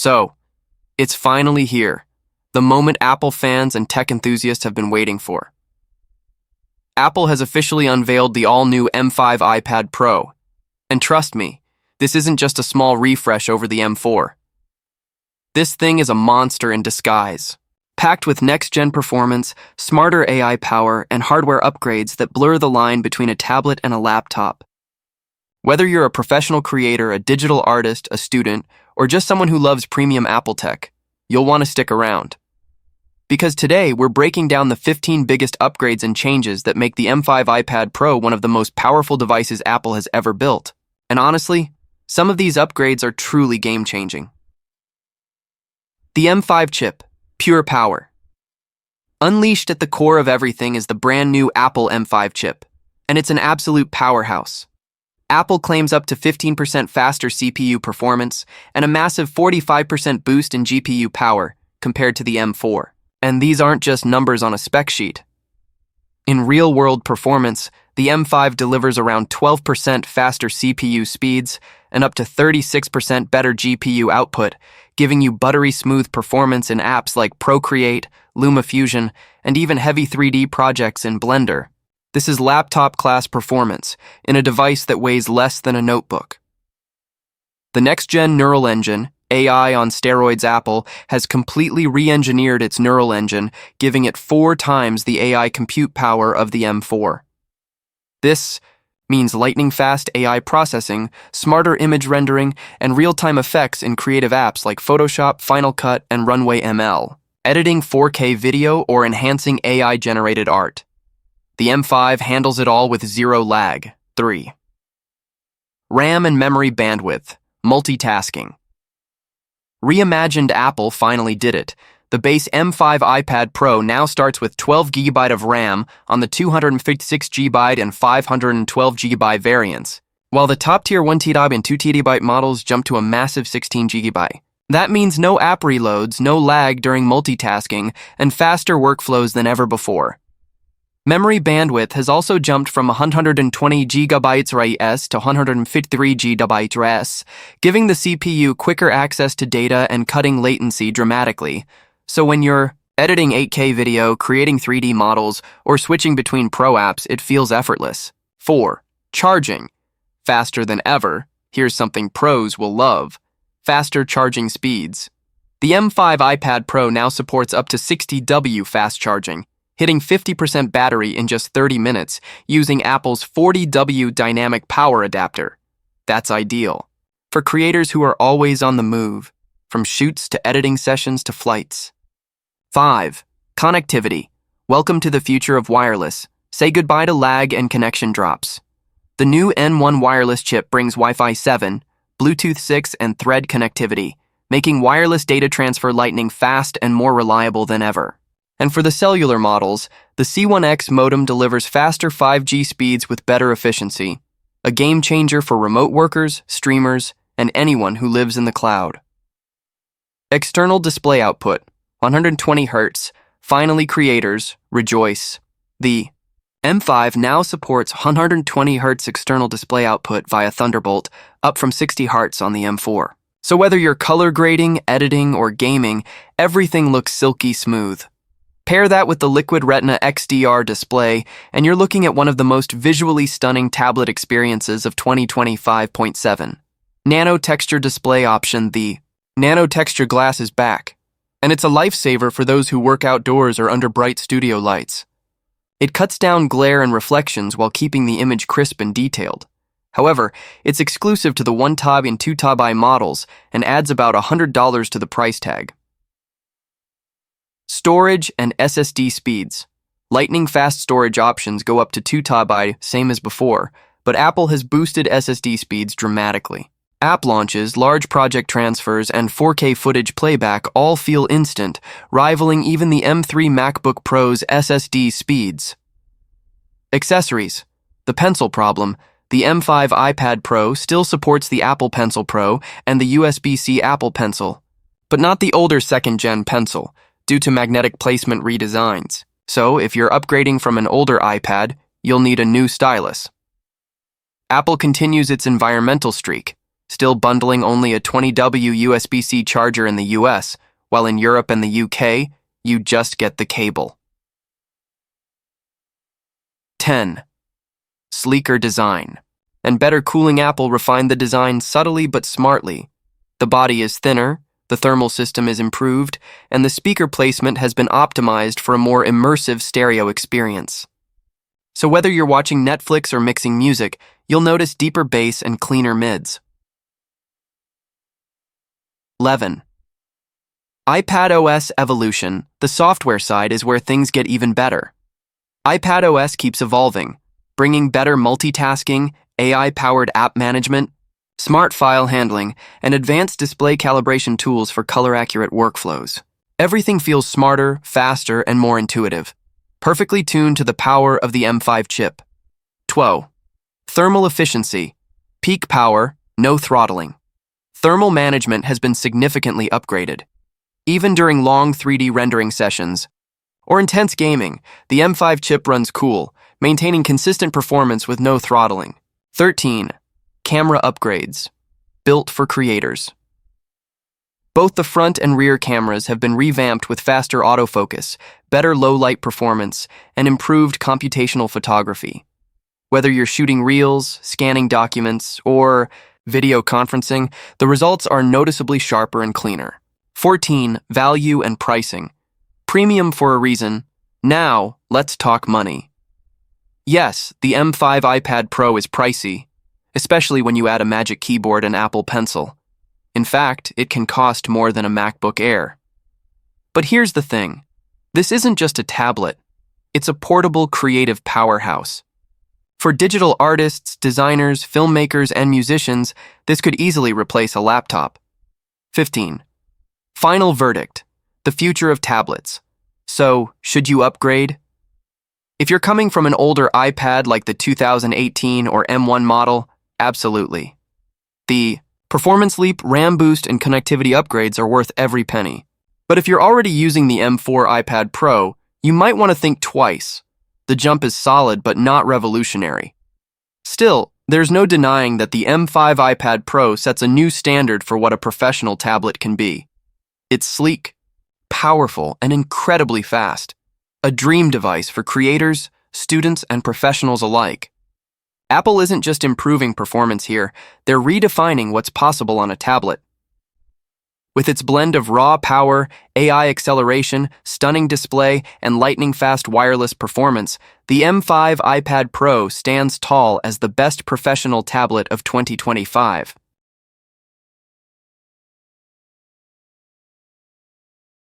So, it's finally here, the moment Apple fans and tech enthusiasts have been waiting for. Apple has officially unveiled the all-new M5 iPad Pro. And trust me, this isn't just a small refresh over the M4. This thing is a monster in disguise, packed with next-gen performance, smarter AI power, and hardware upgrades that blur the line between a tablet and a laptop. Whether you're a professional creator, a digital artist, a student, or just someone who loves premium Apple tech, you'll want to stick around. Because today, we're breaking down the 15 biggest upgrades and changes that make the M5 iPad Pro one of the most powerful devices Apple has ever built. And honestly, some of these upgrades are truly game-changing. The M5 chip, pure power. Unleashed at the core of everything is the brand new Apple M5 chip, and it's an absolute powerhouse. Apple claims up to 15% faster CPU performance and a massive 45% boost in GPU power compared to the M4. And these aren't just numbers on a spec sheet. In real-world performance, the M5 delivers around 12% faster CPU speeds and up to 36% better GPU output, giving you buttery smooth performance in apps like Procreate, LumaFusion, and even heavy 3D projects in Blender. This is laptop-class performance in a device that weighs less than a notebook. The next-gen neural engine, AI on steroids Apple, has completely re-engineered its neural engine, giving it 4 times the AI compute power of the M4. This means lightning-fast AI processing, smarter image rendering, and real-time effects in creative apps like Photoshop, Final Cut, and Runway ML, editing 4K video or enhancing AI-generated art. The M5 handles it all with zero lag. 3. RAM and memory bandwidth, multitasking. Reimagined Apple finally did it. The base M5 iPad Pro now starts with 12GB of RAM on the 256GB and 512GB variants, while the top-tier 1TB and 2TB models jump to a massive 16GB. That means no app reloads, no lag during multitasking, and faster workflows than ever before. Memory bandwidth has also jumped from 120GB RAS to 153GB RAS, giving the CPU quicker access to data and cutting latency dramatically. So when you're editing 8K video, creating 3D models, or switching between pro apps, it feels effortless. 4. Charging. Faster than ever. Here's something pros will love. Faster charging speeds. The M5 iPad Pro now supports up to 60W fast charging, hitting 50% battery in just 30 minutes using Apple's 40W dynamic power adapter. That's ideal for creators who are always on the move, from shoots to editing sessions to flights. 5. Connectivity. Welcome to the future of wireless. Say goodbye to lag and connection drops. The new N1 wireless chip brings Wi-Fi 7, Bluetooth 6, and Thread connectivity, making wireless data transfer lightning fast and more reliable than ever. And for the cellular models, the C1X modem delivers faster 5G speeds with better efficiency, a game changer for remote workers, streamers, and anyone who lives in the cloud. External display output, 120Hz, finally creators, rejoice. The M5 now supports 120Hz external display output via Thunderbolt, up from 60Hz on the M4. So whether you're color grading, editing, or gaming, everything looks silky smooth. Pair that with the Liquid Retina XDR display, and you're looking at one of the most visually stunning tablet experiences of 2025.7. Nano Texture display option. The Nano Texture glass is back, and it's a lifesaver for those who work outdoors or under bright studio lights. It cuts down glare and reflections while keeping the image crisp and detailed. However, it's exclusive to the 1TB and 2TB models and adds about $100 to the price tag. Storage and SSD speeds. Lightning-fast storage options go up to 2TB, same as before, but Apple has boosted SSD speeds dramatically. App launches, large project transfers, and 4K footage playback all feel instant, rivaling even the M3 MacBook Pro's SSD speeds. Accessories. The pencil problem. The M5 iPad Pro still supports the Apple Pencil Pro and the USB-C Apple Pencil, but not the older second-gen Pencil, due to magnetic placement redesigns. So, if you're upgrading from an older iPad, you'll need a new stylus. Apple continues its environmental streak, still bundling only a 20W USB-C charger in the US, while in Europe and the UK, you just get the cable. 10. Sleeker design. And better cooling. Apple refined the design subtly but smartly. The body is thinner, the thermal system is improved, and the speaker placement has been optimized for a more immersive stereo experience. So whether you're watching Netflix or mixing music, you'll notice deeper bass and cleaner mids. 11. iPadOS evolution. The software side is where things get even better. iPadOS keeps evolving, bringing better multitasking, AI-powered app management, smart file handling, and advanced display calibration tools for color-accurate workflows. Everything feels smarter, faster, and more intuitive, perfectly tuned to the power of the M5 chip. 12. Thermal efficiency. Peak power, no throttling. Thermal management has been significantly upgraded. Even during long 3D rendering sessions or intense gaming, the M5 chip runs cool, maintaining consistent performance with no throttling. 13. Camera upgrades. Built for creators. Both the front and rear cameras have been revamped with faster autofocus, better low-light performance, and improved computational photography. Whether you're shooting reels, scanning documents, or video conferencing, the results are noticeably sharper and cleaner. 14. Value and pricing. Premium for a reason. Now, let's talk money. Yes, the M5 iPad Pro is pricey, especially when you add a Magic Keyboard and Apple Pencil. In fact, it can cost more than a MacBook Air. But here's the thing. This isn't just a tablet. It's a portable creative powerhouse. For digital artists, designers, filmmakers, and musicians, this could easily replace a laptop. 15. Final verdict. The future of tablets. So, should you upgrade? If you're coming from an older iPad like the 2018 or M1 model, absolutely. The performance leap, RAM boost, and connectivity upgrades are worth every penny. But if you're already using the M4 iPad Pro, you might want to think twice. The jump is solid but not revolutionary. Still, there's no denying that the M5 iPad Pro sets a new standard for what a professional tablet can be. It's sleek, powerful, and incredibly fast. A dream device for creators, students, and professionals alike. Apple isn't just improving performance here, they're redefining what's possible on a tablet. With its blend of raw power, AI acceleration, stunning display, and lightning-fast wireless performance, the M5 iPad Pro stands tall as the best professional tablet of 2025.